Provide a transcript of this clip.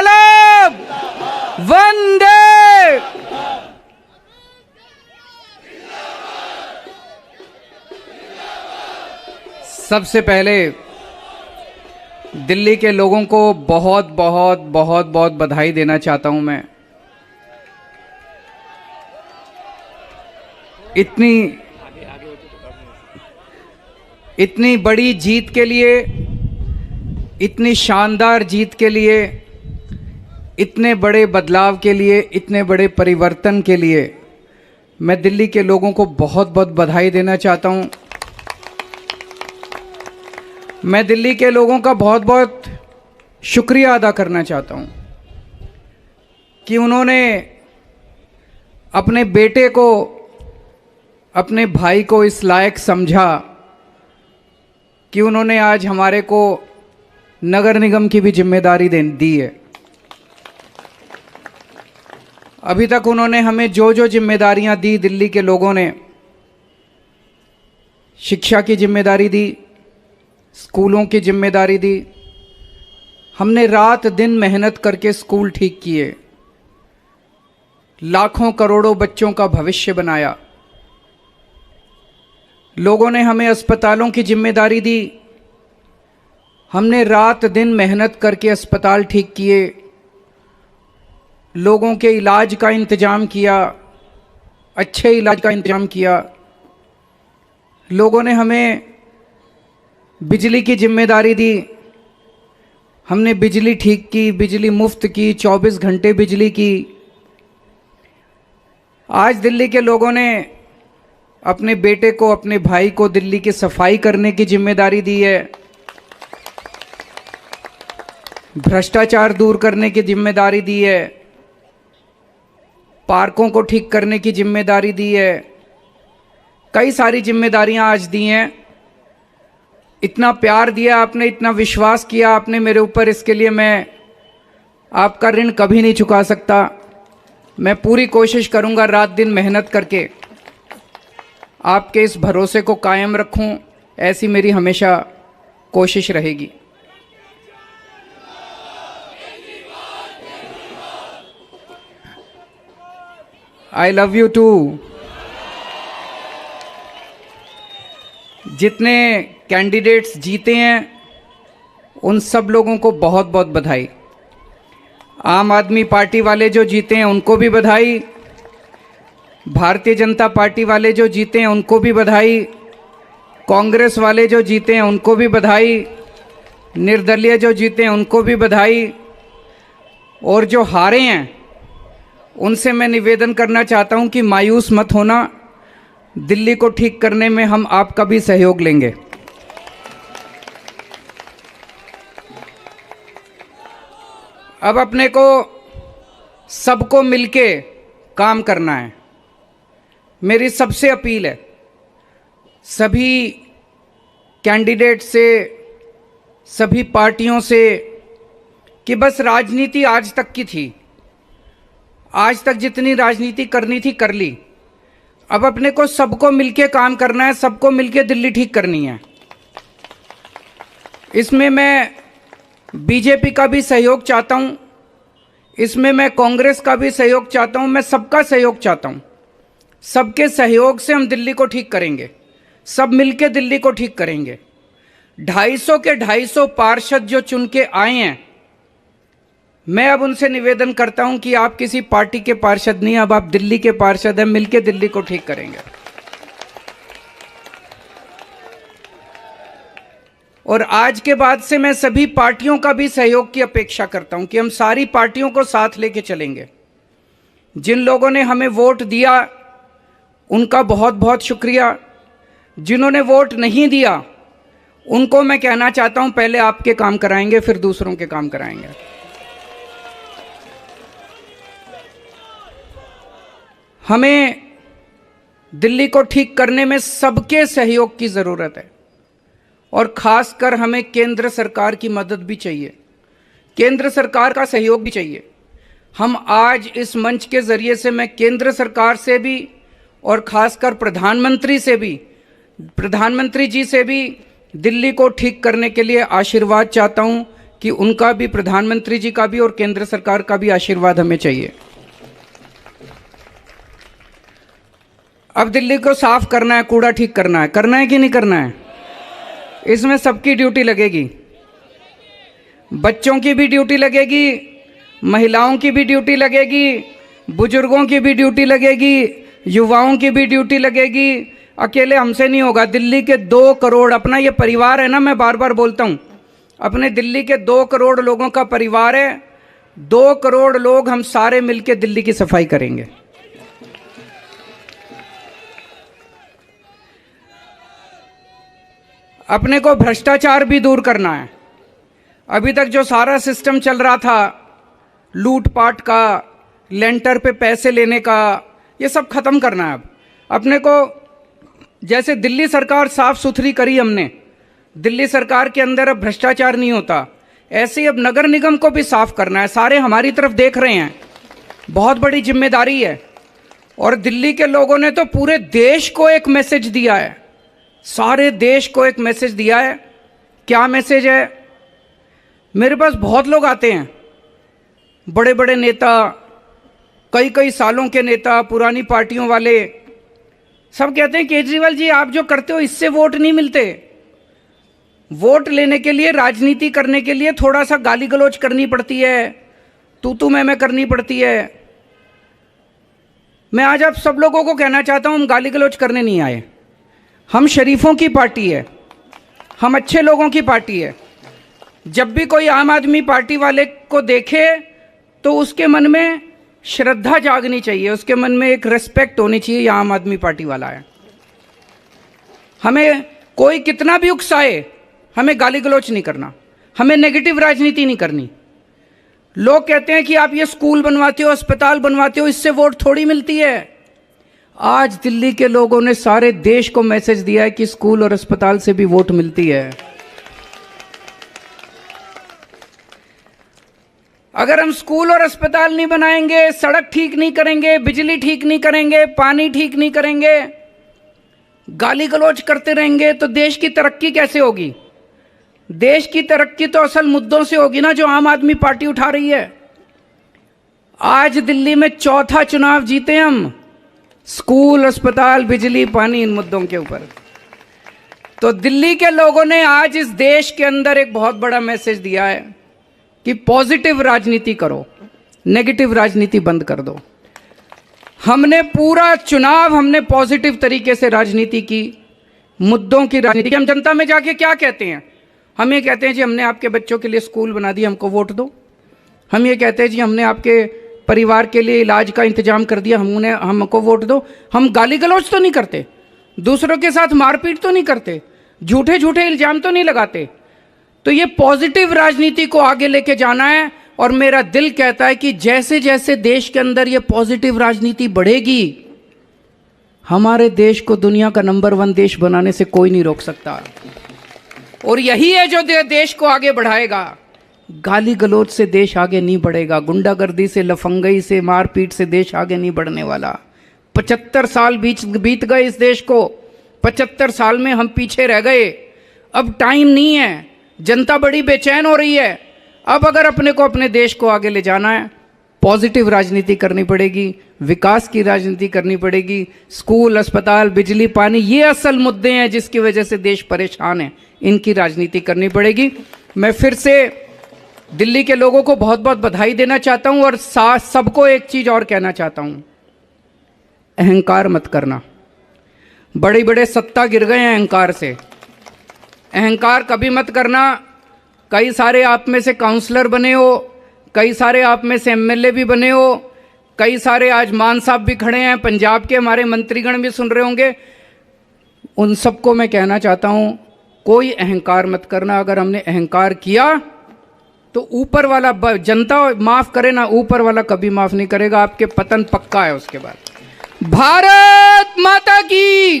इनकलाब वंदे। सबसे पहले दिल्ली के लोगों को बहुत बहुत बहुत बहुत बधाई देना चाहता हूं मैं। इतनी बड़ी जीत के लिए, इतनी शानदार जीत के लिए, इतने बड़े बदलाव के लिए, इतने बड़े परिवर्तन के लिए मैं दिल्ली के लोगों को बहुत बहुत बधाई देना चाहता हूं। मैं दिल्ली के लोगों का बहुत बहुत शुक्रिया अदा करना चाहता हूं कि उन्होंने अपने बेटे को, अपने भाई को इस लायक समझा कि उन्होंने आज हमारे को नगर निगम की भी जिम्मेदारी दी है। अभी तक उन्होंने हमें जो जो जिम्मेदारियां दी, दिल्ली के लोगों ने शिक्षा की जिम्मेदारी दी, स्कूलों की जिम्मेदारी दी। हमने रात दिन मेहनत करके स्कूल ठीक किए, लाखों करोड़ों बच्चों का भविष्य बनाया। लोगों ने हमें अस्पतालों की जिम्मेदारी दी, हमने रात दिन मेहनत करके अस्पताल ठीक किए, लोगों के इलाज का इंतजाम किया, अच्छे इलाज का इंतजाम किया। लोगों ने हमें बिजली की जिम्मेदारी दी, हमने बिजली ठीक की, बिजली मुफ्त की, 24 घंटे बिजली की। आज दिल्ली के लोगों ने अपने बेटे को, अपने भाई को दिल्ली की सफाई करने की जिम्मेदारी दी है, भ्रष्टाचार दूर करने की जिम्मेदारी दी है, पार्कों को ठीक करने की जिम्मेदारी दी है। कई सारी जिम्मेदारियां आज दी हैं। इतना प्यार दिया आपने, इतना विश्वास किया आपने मेरे ऊपर, इसके लिए मैं आपका ऋण कभी नहीं चुका सकता। मैं पूरी कोशिश करूंगा रात दिन मेहनत करके आपके इस भरोसे को कायम रखूं, ऐसी मेरी हमेशा कोशिश रहेगी। I love you too. जितने कैंडिडेट्स जीते हैं उन सब लोगों को बहुत बहुत बधाई। आम आदमी पार्टी वाले जो जीते हैं उनको भी बधाई, भारतीय जनता पार्टी वाले जो जीते हैं उनको भी बधाई, कांग्रेस वाले जो जीते हैं उनको भी बधाई, निर्दलीय जो जीते हैं उनको भी बधाई, और जो हारे हैं उनसे मैं निवेदन करना चाहता हूं कि मायूस मत होना, दिल्ली को ठीक करने में हम आपका भी सहयोग लेंगे। अब अपने को सबको मिलके काम करना है। मेरी सबसे अपील है सभी कैंडिडेट से, सभी पार्टियों से, कि बस राजनीति आज तक की थी, आज तक जितनी राजनीति करनी थी कर ली। अब अपने को सबको मिलके काम करना है, सबको मिलके दिल्ली ठीक करनी है। इसमें मैं बीजेपी का भी सहयोग चाहता हूं, इसमें मैं कांग्रेस का भी सहयोग चाहता हूं, मैं सबका सहयोग चाहता हूं। सबके सहयोग से हम दिल्ली को ठीक करेंगे, सब मिलके दिल्ली को ठीक करेंगे। 250 के 250 पार्षद जो चुन के आए हैं, मैं अब उनसे निवेदन करता हूं कि आप किसी पार्टी के पार्षद नहीं, अब आप दिल्ली के पार्षद हैं, मिलके दिल्ली को ठीक करेंगे। और आज के बाद से मैं सभी पार्टियों का भी सहयोग की अपेक्षा करता हूं कि हम सारी पार्टियों को साथ लेके चलेंगे। जिन लोगों ने हमें वोट दिया उनका बहुत बहुत शुक्रिया, जिन्होंने वोट नहीं दिया उनको मैं कहना चाहता हूं पहले आपके काम कराएंगे फिर दूसरों के काम कराएंगे। हमें दिल्ली को ठीक करने में सबके सहयोग की जरूरत है, और खासकर हमें केंद्र सरकार की मदद भी चाहिए, केंद्र सरकार का सहयोग भी चाहिए। हम आज इस मंच के जरिए से मैं केंद्र सरकार से भी और खासकर प्रधानमंत्री जी से भी दिल्ली को ठीक करने के लिए आशीर्वाद चाहता हूं कि उनका भी, प्रधानमंत्री जी का भी और केंद्र सरकार का भी आशीर्वाद हमें चाहिए। अब दिल्ली को साफ करना है, कूड़ा ठीक करना है कि नहीं करना है? इसमें सबकी ड्यूटी लगेगी, बच्चों की भी ड्यूटी लगेगी, महिलाओं की भी ड्यूटी लगेगी, बुजुर्गों की भी ड्यूटी लगेगी, युवाओं की भी ड्यूटी लगेगी। अकेले हमसे नहीं होगा। दिल्ली के 2 करोड़, अपना ये परिवार है ना, मैं बार बार बोलता हूँ, अपने दिल्ली के 2 करोड़ लोगों का परिवार है। 2 करोड़ लोग हम सारे मिलकर दिल्ली की सफाई करेंगे। अपने को भ्रष्टाचार भी दूर करना है। अभी तक जो सारा सिस्टम चल रहा था, लूटपाट का, लेंटर पे पैसे लेने का, ये सब खत्म करना है। अब अपने को, जैसे दिल्ली सरकार साफ सुथरी करी हमने, दिल्ली सरकार के अंदर अब भ्रष्टाचार नहीं होता, ऐसे ही अब नगर निगम को भी साफ करना है। सारे हमारी तरफ देख रहे हैं, बहुत बड़ी जिम्मेदारी है। और दिल्ली के लोगों ने तो पूरे देश को एक मैसेज दिया है, सारे देश को एक मैसेज दिया है। क्या मैसेज है? मेरे पास बहुत लोग आते हैं, बड़े बड़े नेता, कई कई सालों के नेता, पुरानी पार्टियों वाले, सब कहते हैं केजरीवाल जी आप जो करते हो इससे वोट नहीं मिलते। वोट लेने के लिए, राजनीति करने के लिए थोड़ा सा गाली गलौज करनी पड़ती है, तू मैं करनी पड़ती है। मैं आज आप सब लोगों को कहना चाहता हूं, हम गाली गलौज करने नहीं आए। हम शरीफों की पार्टी है, हम अच्छे लोगों की पार्टी है। जब भी कोई आम आदमी पार्टी वाले को देखे तो उसके मन में श्रद्धा जागनी चाहिए, उसके मन में एक रिस्पेक्ट होनी चाहिए, ये आम आदमी पार्टी वाला है। हमें कोई कितना भी उकसाए, हमें गाली गलौज नहीं करना, हमें नेगेटिव राजनीति नहीं करनी। लोग कहते हैं कि आप ये स्कूल बनवाते हो, अस्पताल बनवाते हो, इससे वोट थोड़ी मिलती है। आज दिल्ली के लोगों ने सारे देश को मैसेज दिया है कि स्कूल और अस्पताल से भी वोट मिलती है। अगर हम स्कूल और अस्पताल नहीं बनाएंगे, सड़क ठीक नहीं करेंगे, बिजली ठीक नहीं करेंगे, पानी ठीक नहीं करेंगे, गाली गलौज करते रहेंगे, तो देश की तरक्की कैसे होगी? देश की तरक्की तो असल मुद्दों से होगी ना, जो आम आदमी पार्टी उठा रही है। आज दिल्ली में 4था चुनाव जीते हम, स्कूल, अस्पताल, बिजली, पानी, इन मुद्दों के ऊपर। तो दिल्ली के लोगों ने आज इस देश के अंदर एक बहुत बड़ा मैसेज दिया है कि पॉजिटिव राजनीति करो, नेगेटिव राजनीति बंद कर दो। हमने पूरा चुनाव हमने पॉजिटिव तरीके से राजनीति की, मुद्दों की राजनीति। हम जनता में जाके क्या कहते हैं? हम ये कहते हैं जी हमने आपके बच्चों के लिए स्कूल बना दिया, हमको वोट दो। हम ये कहते हैं जी हमने आपके परिवार के लिए इलाज का इंतजाम कर दिया, हमको वोट दो। हम गाली गलौज तो नहीं करते, दूसरों के साथ मारपीट तो नहीं करते, झूठे झूठे इल्जाम तो नहीं लगाते। तो ये पॉजिटिव राजनीति को आगे लेके जाना है। और मेरा दिल कहता है कि जैसे जैसे देश के अंदर ये पॉजिटिव राजनीति बढ़ेगी, हमारे देश को दुनिया का नंबर 1 देश बनाने से कोई नहीं रोक सकता। और यही है जो देश को आगे बढ़ाएगा। गाली गलौज से देश आगे नहीं बढ़ेगा, गुंडागर्दी से, लफंगई से, मारपीट से देश आगे नहीं बढ़ने वाला। 75 साल बीत गए इस देश को, 75 साल में हम पीछे रह गए। अब टाइम नहीं है, जनता बड़ी बेचैन हो रही है। अब अगर अपने को, अपने देश को आगे ले जाना है, पॉजिटिव राजनीति करनी पड़ेगी, विकास की राजनीति करनी पड़ेगी। स्कूल, अस्पताल, बिजली, पानी, ये असल मुद्दे हैं जिसकी वजह से देश परेशान है, इनकी राजनीति करनी पड़ेगी। मैं फिर से दिल्ली के लोगों को बहुत बहुत बधाई देना चाहता हूं और सबको एक चीज और कहना चाहता हूं, अहंकार मत करना। बड़े बड़े सत्ता गिर गए हैं अहंकार से, अहंकार कभी मत करना। कई सारे आप में से काउंसलर बने हो, कई सारे आप में से एमएलए भी बने हो, कई सारे आज मान साहब भी खड़े हैं, पंजाब के हमारे मंत्रीगण भी सुन रहे होंगे। उन सबको मैं कहना चाहता हूं, कोई अहंकार मत करना। अगर हमने अहंकार किया तो ऊपर वाला, जनता माफ करे ना, ऊपर वाला कभी माफ नहीं करेगा, आपके पतन पक्का है उसके बाद। भारत माता की,